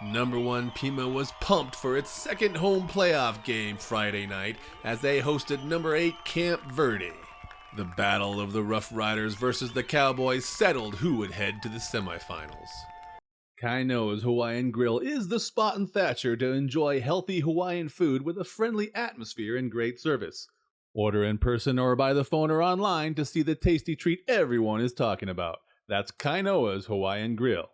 Number 1 Pima was pumped for its second home playoff game Friday night as they hosted number 8 Camp Verde. The battle of the Roughriders versus the Cowboys settled who would head to the semifinals. Kainoa's Hawaiian Grill is the spot in Thatcher to enjoy healthy Hawaiian food with a friendly atmosphere and great service. Order in person or by the phone or online to see the tasty treat everyone is talking about. That's Kainoa's Hawaiian Grill.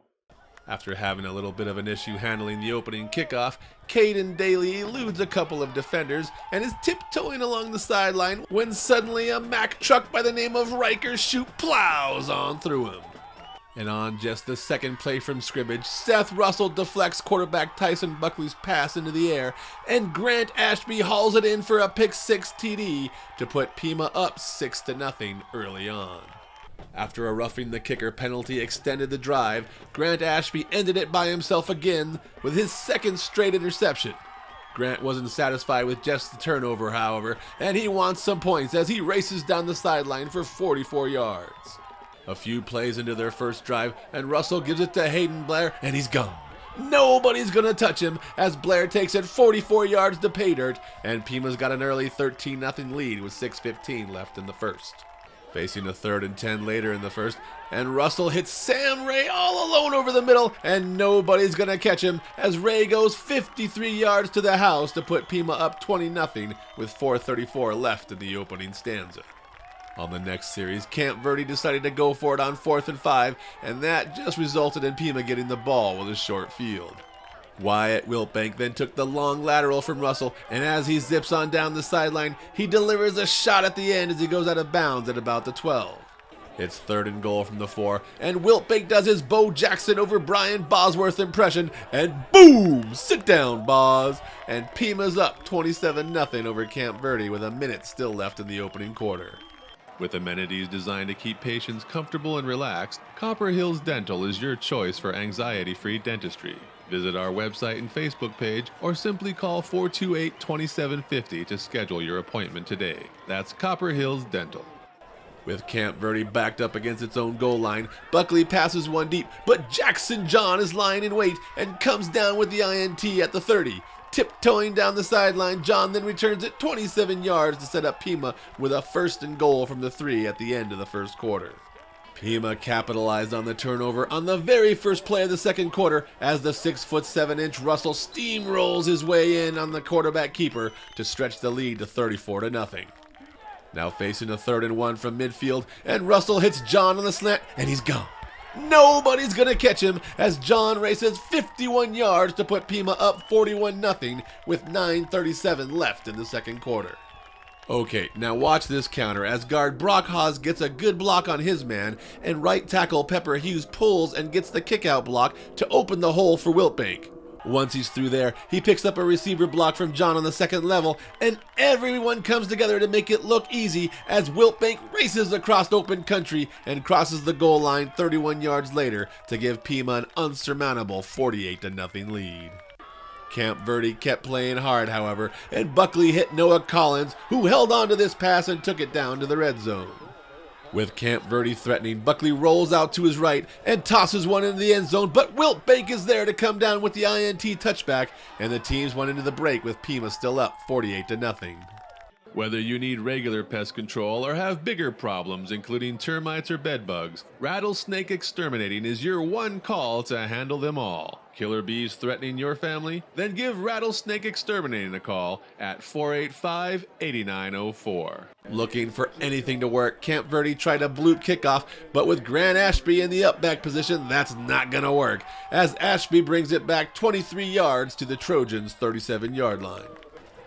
After having a little bit of an issue handling the opening kickoff, Caden Daly eludes a couple of defenders and is tiptoeing along the sideline when suddenly a Mack truck by the name of Riker Shoot plows on through him. And on just the second play from scrimmage, Seth Russell deflects quarterback Tyson Buckley's pass into the air, and Grant Ashby hauls it in for a pick-six TD to put Pima up 6-0 early on. After a roughing the kicker penalty extended the drive, Grant Ashby ended it by himself again with his second straight interception. Grant wasn't satisfied with just the turnover, however, and he wants some points as he races down the sideline for 44 yards. A few plays into their first drive, and Russell gives it to Hayden Blair, and he's gone. Nobody's gonna touch him as Blair takes it 44 yards to pay dirt, and Pima's got an early 13-0 lead with 6:15 left in the first. Facing a 3rd and 10 later in the first, and Russell hits Sam Ray all alone over the middle, and nobody's gonna catch him as Ray goes 53 yards to the house to put Pima up 20-0 with 4:34 left in the opening stanza. On the next series, Camp Verde decided to go for it on 4th and 5, and that just resulted in Pima getting the ball with a short field. Wyatt Wiltbank then took the long lateral from Russell, and as he zips on down the sideline, he delivers a shot at the end as he goes out of bounds at about the 12. It's 3rd and goal from the 4, and Wiltbank does his Bo Jackson over Brian Bosworth impression, and boom! Sit down, Boz! And Pima's up 27-0 over Camp Verde with a minute still left in the opening quarter. With amenities designed to keep patients comfortable and relaxed, Copper Hills Dental is your choice for anxiety-free dentistry. Visit our website and Facebook page or simply call 428-2750 to schedule your appointment today. That's Copper Hills Dental. With Camp Verde backed up against its own goal line, Buckley passes one deep, but Jackson John is lying in wait and comes down with the INT at the 30. Tiptoeing down the sideline, John then returns it 27 yards to set up Pima with a 1st and goal from the 3 at the end of the first quarter. Pima capitalized on the turnover on the very first play of the second quarter as the 6'7" Russell steamrolls his way in on the quarterback keeper to stretch the lead to 34-0. Now facing a 3rd and 1 from midfield, and Russell hits John on the slant, and he's gone. Nobody's gonna catch him as John races 51 yards to put Pima up 41-0 with 9:37 left in the second quarter. Okay, now watch this counter as guard Brock Haas gets a good block on his man, and right tackle Pepper Hughes pulls and gets the kickout block to open the hole for Wiltbank. Once he's through there, he picks up a receiver block from John on the second level, and everyone comes together to make it look easy as Wiltbank races across open country and crosses the goal line 31 yards later to give Pima an unsurmountable 48-0 lead. Camp Verde kept playing hard, however, and Buckley hit Noah Collins, who held on to this pass and took it down to the red zone. With Camp Verde threatening, Buckley rolls out to his right and tosses one into the end zone, but Wiltbank is there to come down with the INT touchback, and the teams went into the break with Pima still up 48-0. Whether you need regular pest control or have bigger problems including termites or bedbugs, Rattlesnake Exterminating is your one call to handle them all. Killer bees threatening your family? Then give Rattlesnake Exterminating a call at 485-8904. Looking for anything to work, Camp Verde tried a bloop kickoff, but with Grant Ashby in the upback position, that's not gonna work, as Ashby brings it back 23 yards to the Trojans' 37-yard line.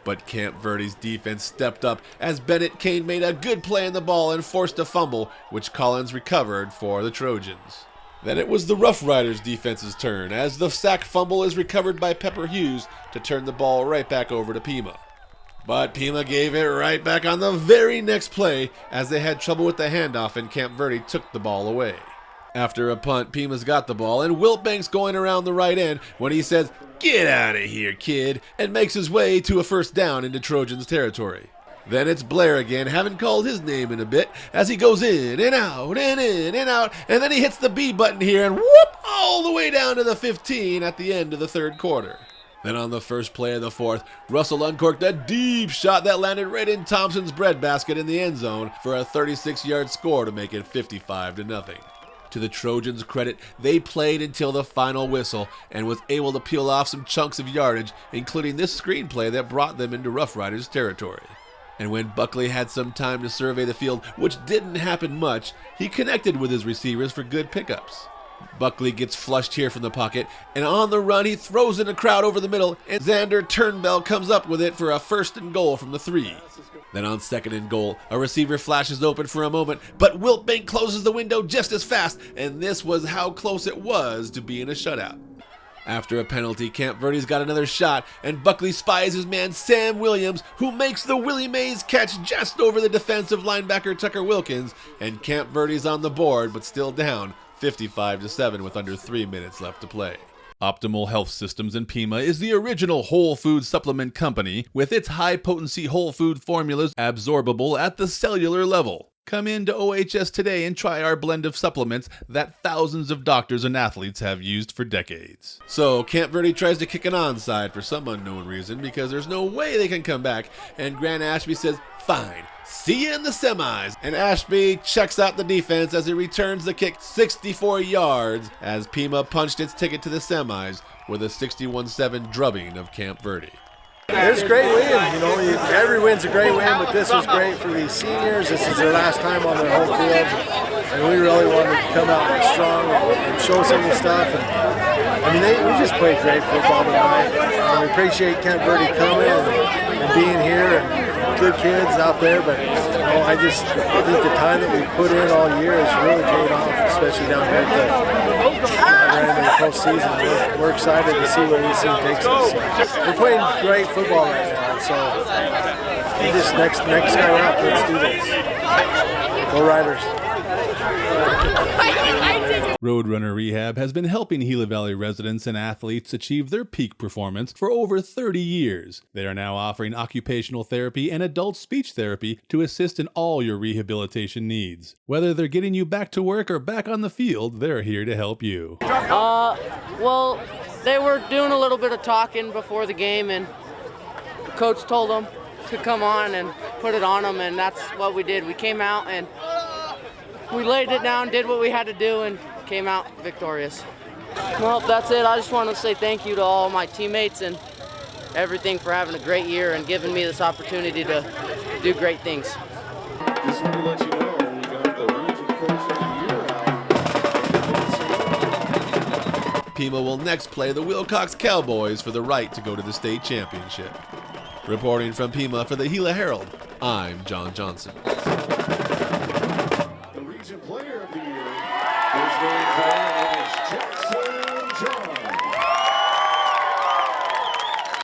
But Camp Verde's defense stepped up as Bennett Kane made a good play on the ball and forced a fumble, which Collins recovered for the Trojans. Then it was the Roughriders' defense's turn, as the sack fumble is recovered by Pepper Hughes to turn the ball right back over to Pima. But Pima gave it right back on the very next play as they had trouble with the handoff and Camp Verde took the ball away. After a punt, Pima's got the ball, and Wiltbank's going around the right end when he says, "Get out of here, kid," and makes his way to a first down into Trojans territory. Then it's Blair again, haven't called his name in a bit, as he goes in and out and in and out, and then he hits the B button here and whoop, all the way down to the 15 at the end of the third quarter. Then on the first play of the fourth, Russell uncorked a deep shot that landed right in Thompson's breadbasket in the end zone for a 36-yard score to make it 55-0. To the Trojans' credit, they played until the final whistle and was able to peel off some chunks of yardage, including this screenplay that brought them into Rough Riders territory. And when Buckley had some time to survey the field, which didn't happen much, he connected with his receivers for good pickups. Buckley gets flushed here from the pocket, and on the run he throws in a crowd over the middle, and Xander Turnbell comes up with it for a 1st and goal from the 3. Then on 2nd and goal, a receiver flashes open for a moment, but Wiltbank closes the window just as fast, and this was how close it was to being a shutout. After a penalty, Camp Verde's got another shot, and Buckley spies his man Sam Williams, who makes the Willie Mays catch just over the defensive linebacker Tucker Wilkins, and Camp Verde's on the board, but still down 55-7 with under 3 minutes left to play. Optimal Health Systems in Pima is the original whole food supplement company with its high-potency whole food formulas absorbable at the cellular level. Come into OHS today and try our blend of supplements that thousands of doctors and athletes have used for decades. So Camp Verde tries to kick an onside for some unknown reason because there's no way they can come back, and Grant Ashby says, "Fine, see you in the semis." And Ashby checks out the defense as he returns the kick 64 yards as Pima punched its ticket to the semis with a 61-7 drubbing of Camp Verde. It's a great win, every win's a great win, but this was great for these seniors. This is their last time on their home field, and we really wanted to come out strong and show some of the stuff. And, we just played great football tonight. We appreciate Camp Verde coming and being here, and good kids out there, but I think the time that we've put in all year has really paid off, especially down here at the postseason. We're excited to see where this team takes us. We're playing great football right now, so just next guy up, let's do this. Go Riders. Roadrunner Rehab has been helping Gila Valley residents and athletes achieve their peak performance for over 30 years. They are now offering occupational therapy and adult speech therapy to assist in all your rehabilitation needs. Whether they're getting you back to work or back on the field, they're here to help you. Well, they were doing a little bit of talking before the game, and the coach told them to come on and put it on them, and that's what we did. We came out and we laid it down, did what we had to do, and came out victorious. Well, that's it. I just want to say thank you to all my teammates and everything for having a great year and giving me this opportunity to do great things. Just want to let you know, we got the region coach of the year out. Pima will next play the Wilcox Cowboys for the right to go to the state championship. Reporting from Pima for the Gila Herald, I'm John Johnson.